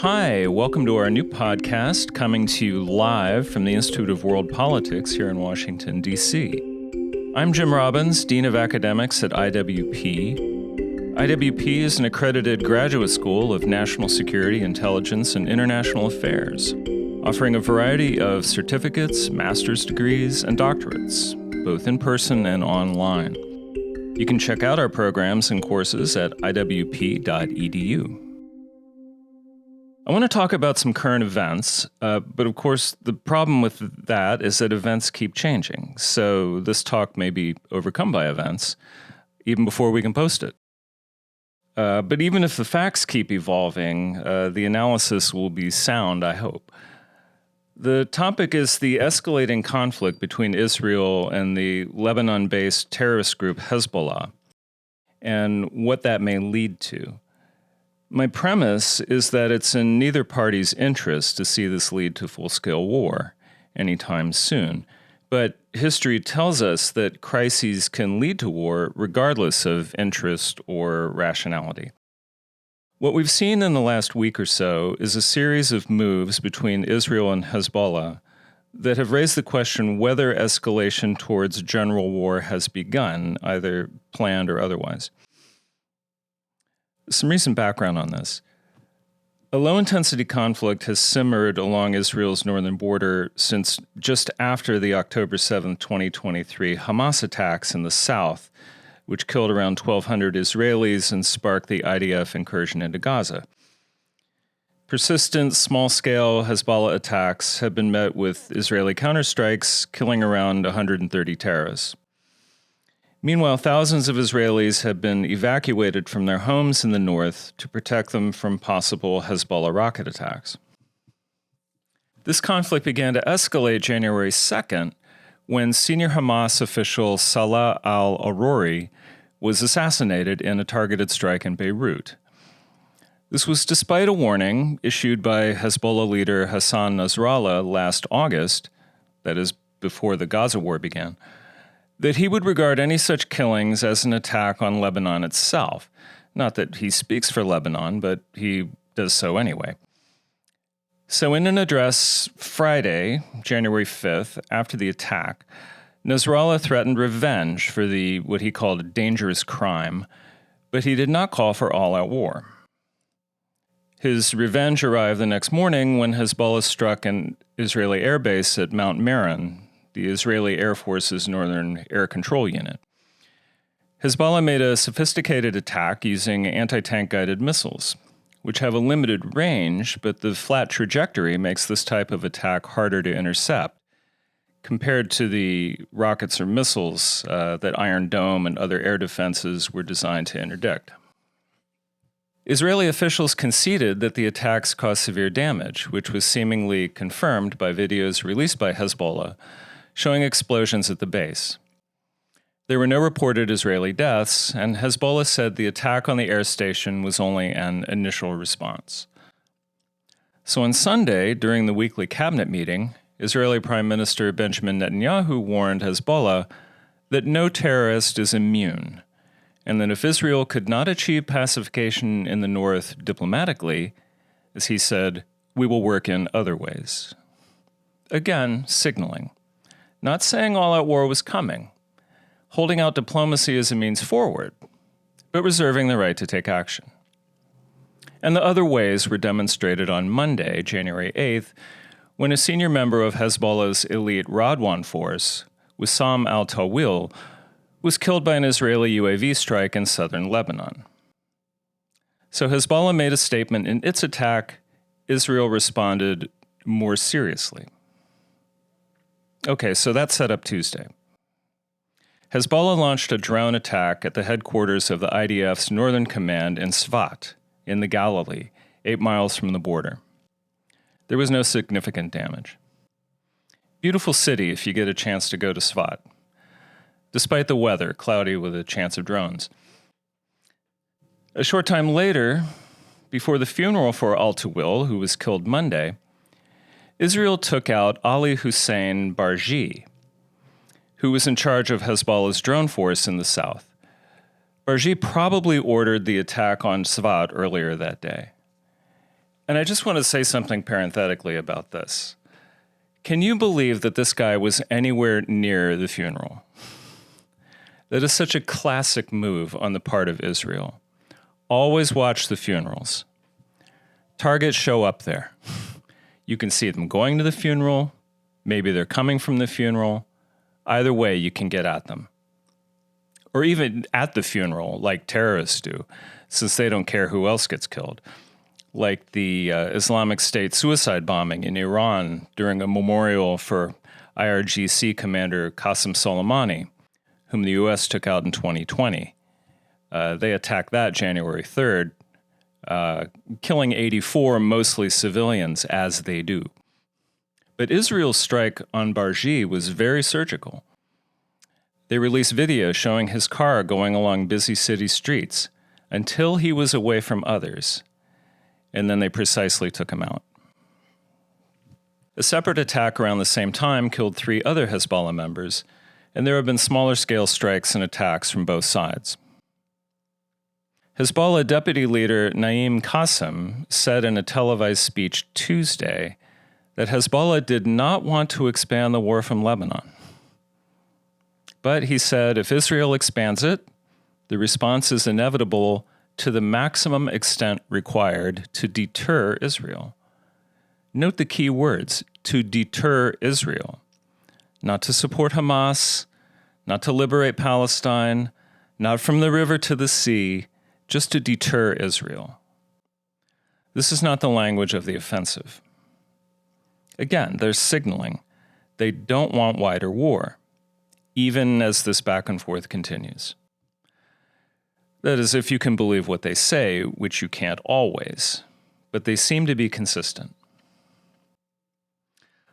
Hi, welcome to our new podcast coming to you live from the Institute of World Politics here in Washington, D.C. I'm Jim Robbins, Dean of Academics at IWP. IWP is an accredited graduate school of national security, intelligence, and international affairs, offering a variety of certificates, master's degrees, and doctorates, both in person and online. You can check out our programs and courses at iwp.edu. I want to talk about some current events, but of course the problem with that is that events keep changing, so this talk may be overcome by events even before we can post it. But even if the facts keep evolving, the analysis will be sound, I hope. The topic is the escalating conflict between Israel and the Lebanon-based terrorist group Hezbollah, and what that may lead to. My premise is that it's in neither party's interest to see this lead to full-scale war anytime soon, but history tells us that crises can lead to war regardless of interest or rationality. What we've seen in the last week or so is a series of moves between Israel and Hezbollah that have raised the question whether escalation towards general war has begun, either planned or otherwise. Some recent background on this. A low-intensity conflict has simmered along Israel's northern border since just after the October 7, 2023 Hamas attacks in the south, which killed around 1,200 Israelis and sparked the IDF incursion into Gaza. Persistent, small-scale Hezbollah attacks have been met with Israeli counterstrikes, killing around 130 terrorists. Meanwhile, thousands of Israelis have been evacuated from their homes in the north to protect them from possible Hezbollah rocket attacks. This conflict began to escalate January 2nd when senior Hamas official Salah al-Arori was assassinated in a targeted strike in Beirut. This was despite a warning issued by Hezbollah leader Hassan Nasrallah last August, that is, before the Gaza war began, that he would regard any such killings as an attack on Lebanon itself. Not that he speaks for Lebanon, but he does so anyway. So in an address Friday, January 5th, after the attack, Nasrallah threatened revenge for what he called a dangerous crime, but he did not call for all-out war. His revenge arrived the next morning when Hezbollah struck an Israeli airbase at Mount Meron, the Israeli Air Force's Northern Air Control Unit. Hezbollah made a sophisticated attack using anti-tank guided missiles, which have a limited range, but the flat trajectory makes this type of attack harder to intercept, compared to the rockets or missiles that Iron Dome and other air defenses were designed to interdict. Israeli officials conceded that the attacks caused severe damage, which was seemingly confirmed by videos released by Hezbollah showing explosions at the base. There were no reported Israeli deaths, and Hezbollah said the attack on the air station was only an initial response. So on Sunday, during the weekly cabinet meeting, Israeli Prime Minister Benjamin Netanyahu warned Hezbollah that no terrorist is immune, and that if Israel could not achieve pacification in the north diplomatically, as he said, we will work in other ways. Again, signaling. Not saying all-out war was coming, holding out diplomacy as a means forward, but reserving the right to take action. And the other ways were demonstrated on Monday, January 8th, when a senior member of Hezbollah's elite Radwan force, Wissam al-Tawil, was killed by an Israeli UAV strike in southern Lebanon. So Hezbollah made a statement in its attack. Israel responded more seriously. Okay, so that set up Tuesday. Hezbollah launched a drone attack at the headquarters of the IDF's Northern Command in Sfat, in the Galilee, 8 miles from the border. There was no significant damage. Beautiful city if you get a chance to go to Sfat. Despite the weather, cloudy with a chance of drones. A short time later, before the funeral for al-Tawil, who was killed Monday, Israel took out Ali Hussein Barji, who was in charge of Hezbollah's drone force in the south. Barji probably ordered the attack on Sfat earlier that day. And I just want to say something parenthetically about this. Can you believe that this guy was anywhere near the funeral? That is such a classic move on the part of Israel. Always watch the funerals. Targets show up there. You can see them going to the funeral. Maybe they're coming from the funeral. Either way, you can get at them. Or even at the funeral, like terrorists do, since they don't care who else gets killed. Like the Islamic State suicide bombing in Iran during a memorial for IRGC commander Qasem Soleimani, whom the U.S. took out in 2020. They attacked that January 3rd, killing 84 mostly civilians, as they do. But Israel's strike on Barji was very surgical. They released video showing his car going along busy city streets until he was away from others, and then they precisely took him out. A separate attack around the same time killed 3 other Hezbollah members, and there have been smaller-scale strikes and attacks from both sides. Hezbollah deputy leader Naim Qassem said in a televised speech Tuesday that Hezbollah did not want to expand the war from Lebanon. But he said if Israel expands it, the response is inevitable to the maximum extent required to deter Israel. Note the key words, to deter Israel. Not to support Hamas, not to liberate Palestine, not from the river to the sea, just to deter Israel. This is not the language of the offensive. Again, they're signaling they don't want wider war, even as this back and forth continues. That is, if you can believe what they say, which you can't always, but they seem to be consistent.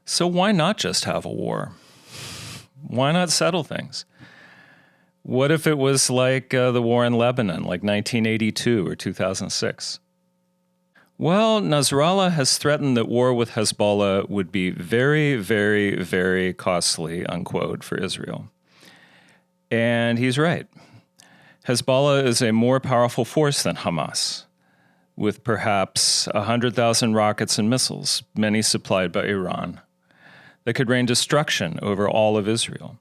So why not just have a war? Why not settle things? What if it was like the war in Lebanon, like 1982 or 2006? Well, Nasrallah has threatened that war with Hezbollah would be very, very, very costly, unquote, for Israel. And he's right. Hezbollah is a more powerful force than Hamas, with perhaps 100,000 rockets and missiles, many supplied by Iran, that could rain destruction over all of Israel.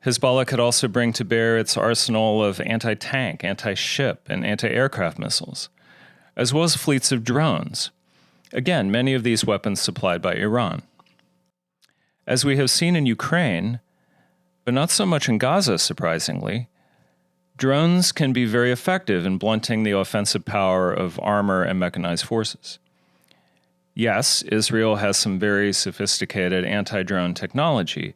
Hezbollah could also bring to bear its arsenal of anti-tank, anti-ship, and anti-aircraft missiles, as well as fleets of drones. Again, many of these weapons supplied by Iran. As we have seen in Ukraine, but not so much in Gaza, surprisingly, drones can be very effective in blunting the offensive power of armor and mechanized forces. Yes, Israel has some very sophisticated anti-drone technology,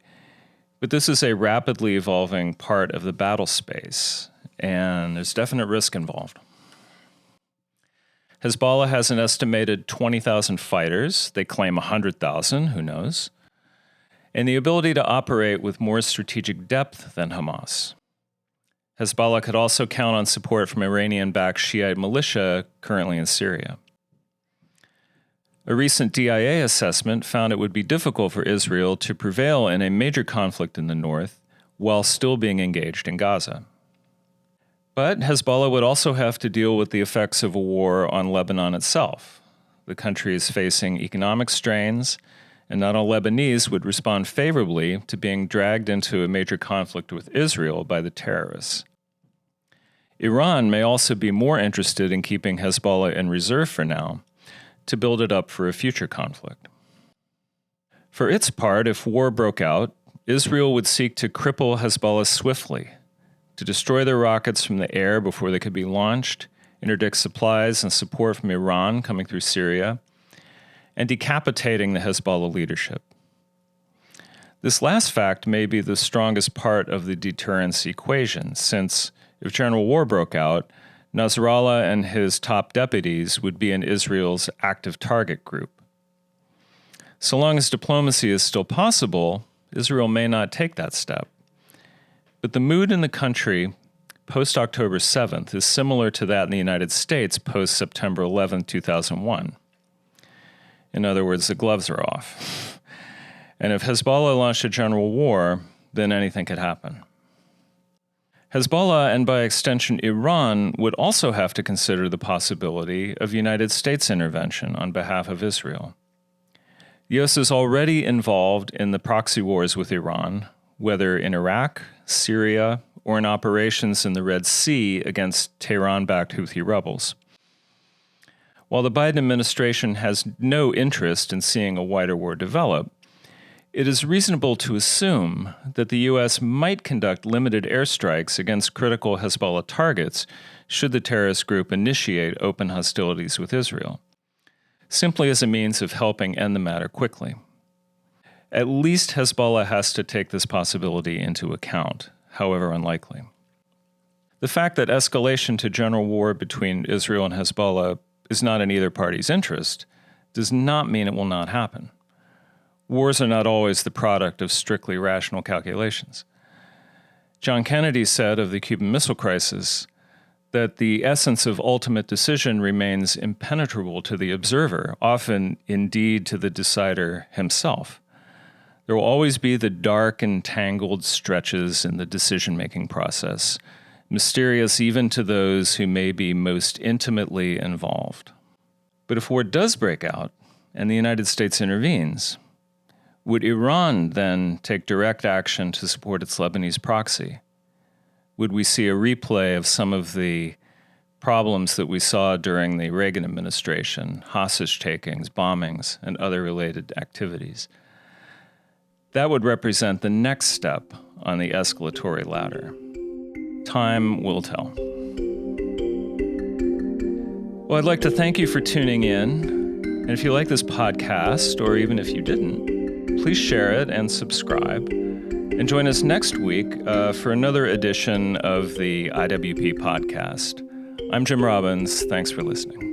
but this is a rapidly evolving part of the battle space, and there's definite risk involved. Hezbollah has an estimated 20,000 fighters. They claim 100,000, who knows? And the ability to operate with more strategic depth than Hamas. Hezbollah could also count on support from Iranian-backed Shiite militia currently in Syria. A recent DIA assessment found it would be difficult for Israel to prevail in a major conflict in the north while still being engaged in Gaza. But Hezbollah would also have to deal with the effects of a war on Lebanon itself. The country is facing economic strains, and not all Lebanese would respond favorably to being dragged into a major conflict with Israel by the terrorists. Iran may also be more interested in keeping Hezbollah in reserve for now, to build it up for a future conflict. For its part, if war broke out, Israel would seek to cripple Hezbollah swiftly, to destroy their rockets from the air before they could be launched, interdict supplies and support from Iran coming through Syria, and decapitating the Hezbollah leadership. This last fact may be the strongest part of the deterrence equation, since if general war broke out, Nasrallah and his top deputies would be in Israel's active target group. So long as diplomacy is still possible, Israel may not take that step. But the mood in the country post-October 7th is similar to that in the United States post-September 11, 2001. In other words, the gloves are off. And if Hezbollah launched a general war, then anything could happen. Hezbollah, and by extension Iran, would also have to consider the possibility of United States intervention on behalf of Israel. The U.S. is already involved in the proxy wars with Iran, whether in Iraq, Syria, or in operations in the Red Sea against Tehran-backed Houthi rebels. While the Biden administration has no interest in seeing a wider war develop, it is reasonable to assume that the U.S. might conduct limited airstrikes against critical Hezbollah targets should the terrorist group initiate open hostilities with Israel, simply as a means of helping end the matter quickly. At least Hezbollah has to take this possibility into account, however unlikely. The fact that escalation to general war between Israel and Hezbollah is not in either party's interest does not mean it will not happen. Wars are not always the product of strictly rational calculations. John Kennedy said of the Cuban Missile Crisis that the essence of ultimate decision remains impenetrable to the observer, often indeed to the decider himself. There will always be the dark and tangled stretches in the decision-making process, mysterious even to those who may be most intimately involved. But if war does break out and the United States intervenes, would Iran then take direct action to support its Lebanese proxy? Would we see a replay of some of the problems that we saw during the Reagan administration, hostage takings, bombings, and other related activities? That would represent the next step on the escalatory ladder. Time will tell. Well, I'd like to thank you for tuning in. And if you like this podcast, or even if you didn't, please share it and subscribe. And join us next week for another edition of the IWP Podcast. I'm Jim Robbins. Thanks for listening.